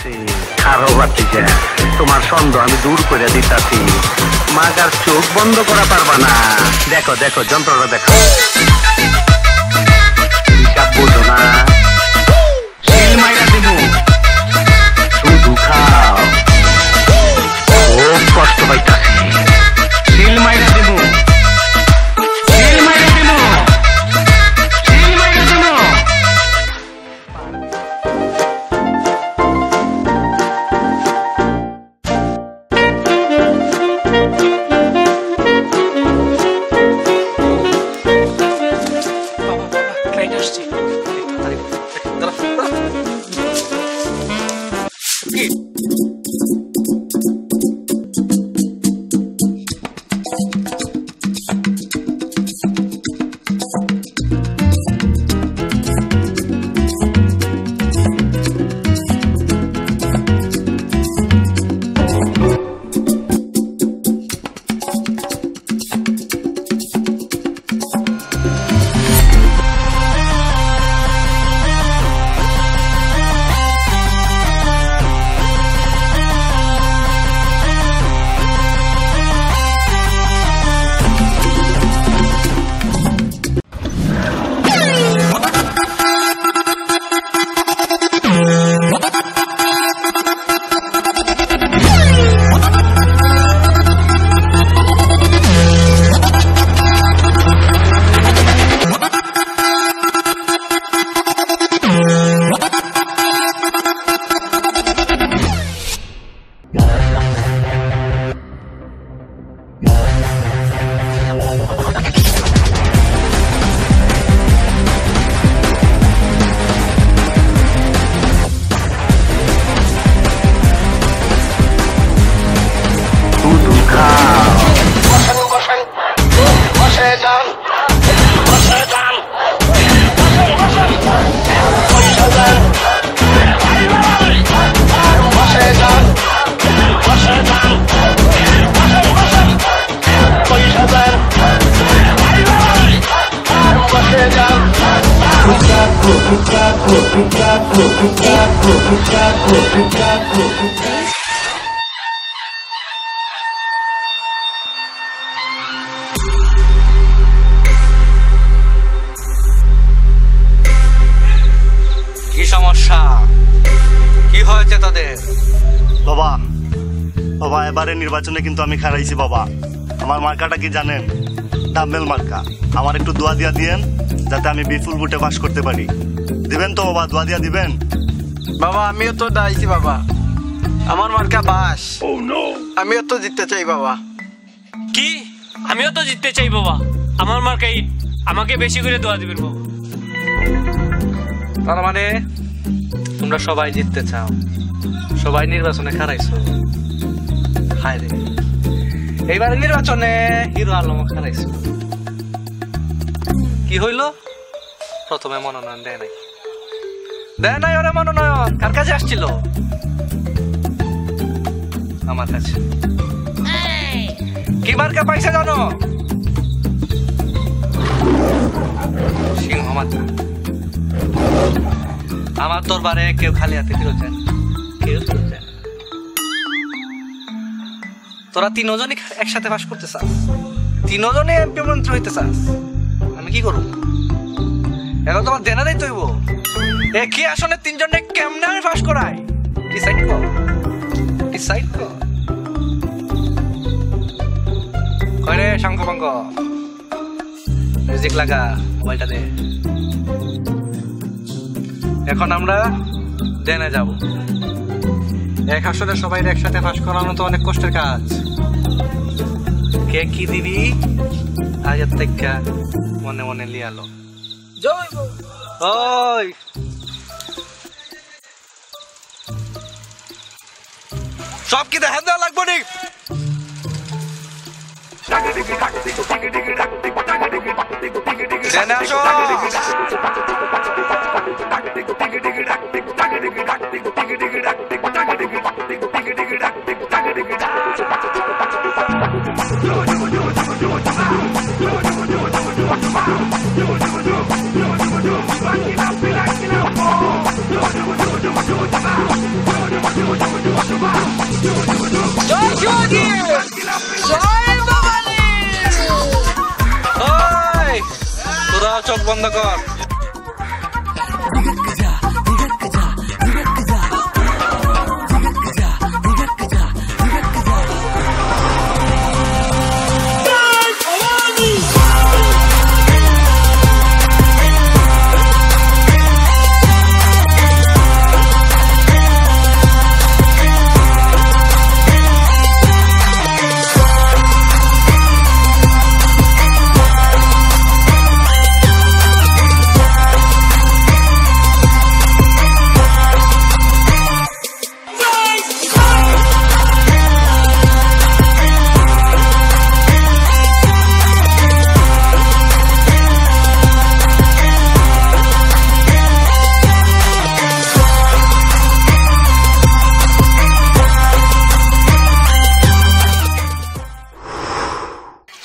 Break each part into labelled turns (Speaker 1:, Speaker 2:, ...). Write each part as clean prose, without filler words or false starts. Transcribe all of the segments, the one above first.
Speaker 1: আছে খারো বাতিজা, তোমার সন্দেহ আমি দূর করে দিতাছি। মাগার চোখ বন্ধ করা পারবা না। দেখো দেখো যন্ত্রটা দেখো, হিসাব বোঝো না। শিল মাইরা দিব, শুধু খাও। খুব কষ্ট পাইতাছি। শিল মাইরা দিব, শিল মাইরা দিব, শিল মাইরা দিব।
Speaker 2: কি সমস্যা, কি হয়েছে তাদের?
Speaker 3: বাবা বাবা এবারে নির্বাচনে কিন্তু আমি হারাইছি বাবা। আমার মার্কাটা কি জানেন? ডাম্বেল মার্কা। আমার একটু দোয়া দিয়া দিয়েন যাতে আমি বিপুল ভোটে পাস করতে পারি। দিবেন তো বাবা, দোয়া দিয়া দিবেন?
Speaker 4: বাবা আমিও তো দাইছি বাবা, আমার মার্কা বাস। আমিও তো জিততে চাই বাবা।
Speaker 5: কি? আমিও তো জিততে চাই বাবা, আমার মার্কা ইট। আমাকে বেশি করে দোয়া দিবেন বাবা।
Speaker 2: তার মানে তোমরা সবাই জিততে চাও, সবাই নির্বাচনে হারাইছো। হায় রে, এইবারে নির্বাচনে হিরো আলম হারাইছো। কি হইল? প্রথমে মনোনয়ন দেয় নাই, দেয় নাই ওরা মনোনয়ন। কার কাছে আসছিল? আমার কাছে। কি মার্কা পাইছে জানো? সিংহ মার্কা। আমার দরবারে কেউ খালি হাতে ফিরত যায় না, কেউ ফিরত যায় না। তোরা তিনজনই একসাথে পাস করতে চাস, তিনজনই এমপি মন্ত্রী হইতে চাস। আমি কি করব? এখন তোমার দেনা দেই তৈব। একই আসনে তিনজনে কেমনে আমি পাস করাই? ডিসাইড কর, ডিসাইড কর। কয়রে শঙ্খ পঙ্ক, মিউজিক লাগা, মোবাইলটা দে। এখন আমরা দেনে যাব। এক আসলে সবাই একসাথে পাস করানো তো অনেক কষ্টের কাজ। কে কি দিবি আজের থেকে মনে মনে লিয়ালো। ওই সব কি দেখা দেওয়া লাগবো নি? দেনে আসো। বন্ধ কর।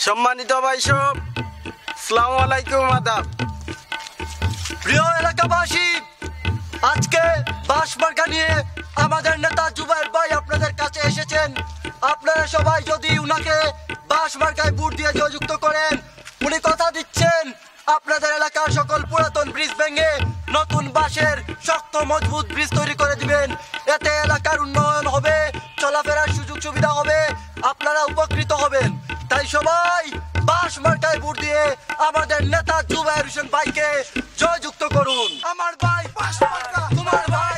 Speaker 4: সম্মানিত ভাই সব, আসসালামু আলাইকুম, আদাব।
Speaker 6: প্রিয় এলাকাবাসী, আজকে বাঁশ মার্কা নিয়ে আমাদের নেতা জুবাইর ভাই আপনাদের কাছে এসেছেন। আপনারা সবাই যদি উনাকে বাঁশ মার্কায় ভোট দিয়ে জয়যুক্ত করেন, উনি কথা দিচ্ছেন আপনাদের এলাকার সকল পুরাতন ব্রিজ ভেঙে নতুন বাঁশের শক্ত মজবুত ব্রিজ তৈরি করে দিবেন। এতে এলাকার উন্নয়ন হবে, চলাফেরার সুযোগ সুবিধা হবে, আপনারা উপকৃত হবেন। তাই সবাই বাঁশ মার্কায় ভোট দিয়ে আমাদের নেতা জুবাইর হোসেন ভাইকে জয়যুক্ত করুন। আমার ভাই বাঁশ মার্কা, তোমার ভাই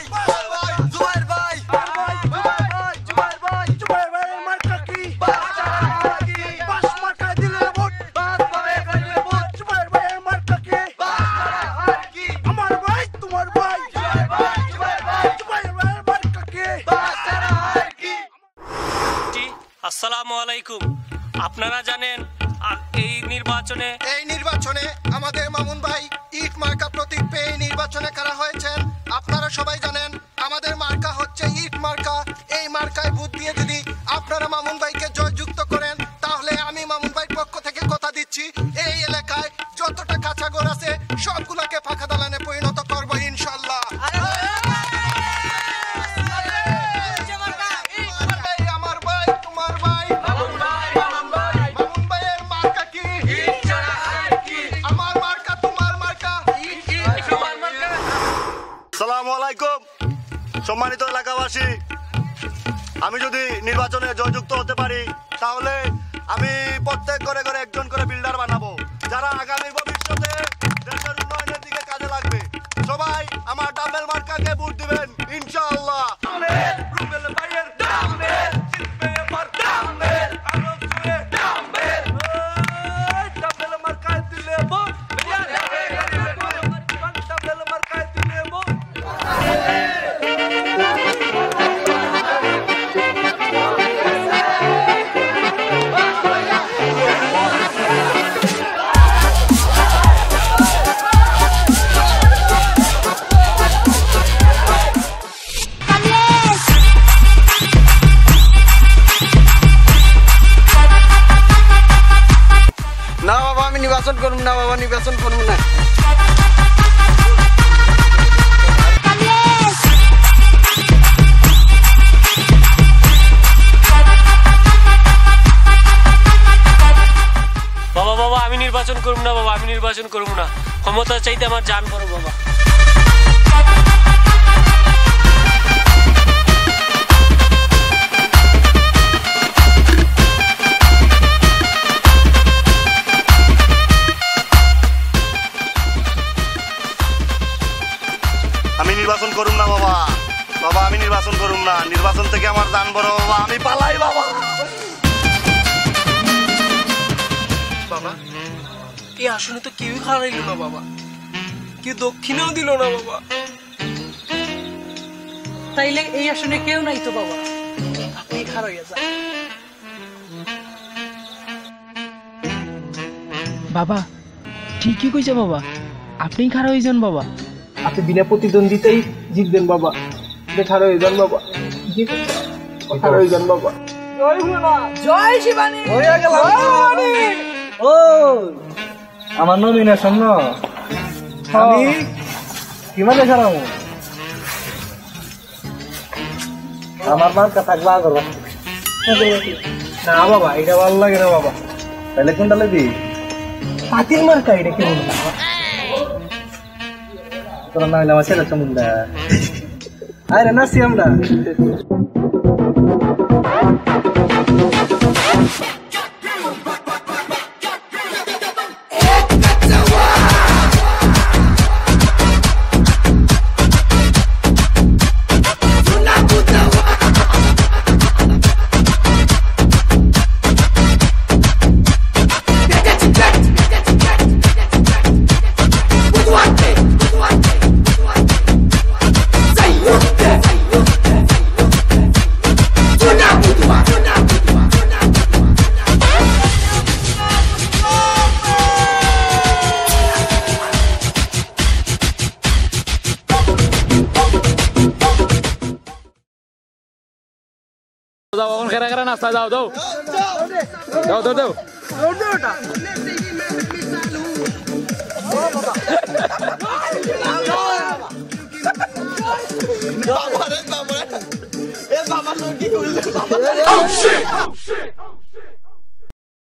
Speaker 6: জুবাইর ভাই, জুবাইর ভাই, জুবাইর ভাইয়ের মার্কা কি? বাঁশ মার্কায় দিলে ভোট, জুবাইর ভাইয়ের মার্কা কি? আমার ভাই, তোমার ভাই, জুবাইর ভাইয়ের মার্কা কি?
Speaker 5: আসসালামু আলাইকুম। আপনারা জানেন এই নির্বাচনে
Speaker 6: আমাদের মামুন ভাই ইট মার্কা প্রতীক পেয়ে নির্বাচনে করা হয়েছেন। আপনারা সবাই জানেন আমাদের মার্কা হচ্ছে ইট মার্কা। এই মার্কায় ভোট দিয়ে যদি আপনারা মামুন ভাইকে জয়যুক্ত করেন, তাহলে আমি মামুন ভাইয়ের পক্ষ থেকে কথা দিচ্ছি, এই এলাকায় যতটা কাঁচা ঘর আছে সবগুলোকে ফাঁকা দালানে পরিণত করবো ইনশাল্লাহ। আমার ভাই, তোমার ভাই, মামুন ভাইয়ের মার্কা কি? আমার মার্কা, তোমার মার্কা।
Speaker 3: আসসালামু আলাইকুম সম্মানিত এলাকাবাসী, আমি যদি নির্বাচনে জয়যুক্ত হতে পারি, তাহলে আমি প্রত্যেক ঘরে ঘরে একজন করে বিল্ডার বানাবো, যারা আগামী ভবিষ্যতে দেশের উন্নয়নের দিকে কাজে লাগবে। সবাই আমার ডাম্বেল মার্কাকে ভোট দিবেন ইনশাআল্লাহ। রুবেল ভাইয়ের ডাম্বেল জিতবে এবার, ডাম্বেল আরো জোরে ডাম্বেল, ডাম্বেল মার্কায় দিলে ভোট, ডাম্বেল মার্কায় দিলে ভোট।
Speaker 4: না বাবা, আমি নির্বাচন করব না বাবা, নির্বাচন করব না।
Speaker 5: বাবা আমি নির্বাচন করব না বাবা, আমি নির্বাচন করব না। ক্ষমতা চাইতে আমার জান বড় বাবা।
Speaker 3: আমি নির্বাচন করুম না বাবা, আমি নির্বাচন করুম না। নির্বাচন থেকে আমার জান বড় বাবা, আমি পালাই বাবা।
Speaker 4: বাবা, এই আসনে তো কেউই হারাইল না বাবা, কেউ দক্ষিণেও দিল না বাবা।
Speaker 7: তাইলে এই আসনে কেউ নাই তো বাবা, আপনি হারাইয়া যান।
Speaker 8: বাবা ঠিকই কইছে বাবা, আপনি খারাপ হয়ে যান বাবা।
Speaker 9: আপনি বিনা প্রতিদ্বন্দ্বিতাই জিতবেন বাবা। খারাপ হয়ে যান বাবা, খারাপ হয়ে যান বাবা।
Speaker 7: জয় শিবানী।
Speaker 9: ও আমার নমিনেশন না, আমি কিভাবে খারাপ? আমার মার্কা থাকবে আগর না বাবা, এটা ভালো লাগে না বাবা। তাহলে কোনটা লাগবি? পাতিল মার্কা, এটা কেমন?
Speaker 2: তোরা না হইলে আমার ছেলে চমুন্ডা আরে নাচি আমরা
Speaker 10: দাও খেরা খেরা নাস্তা দাও দাও দাও দাও দাও
Speaker 4: বাবা রে বাবা এ বাবা কি করলে বাবা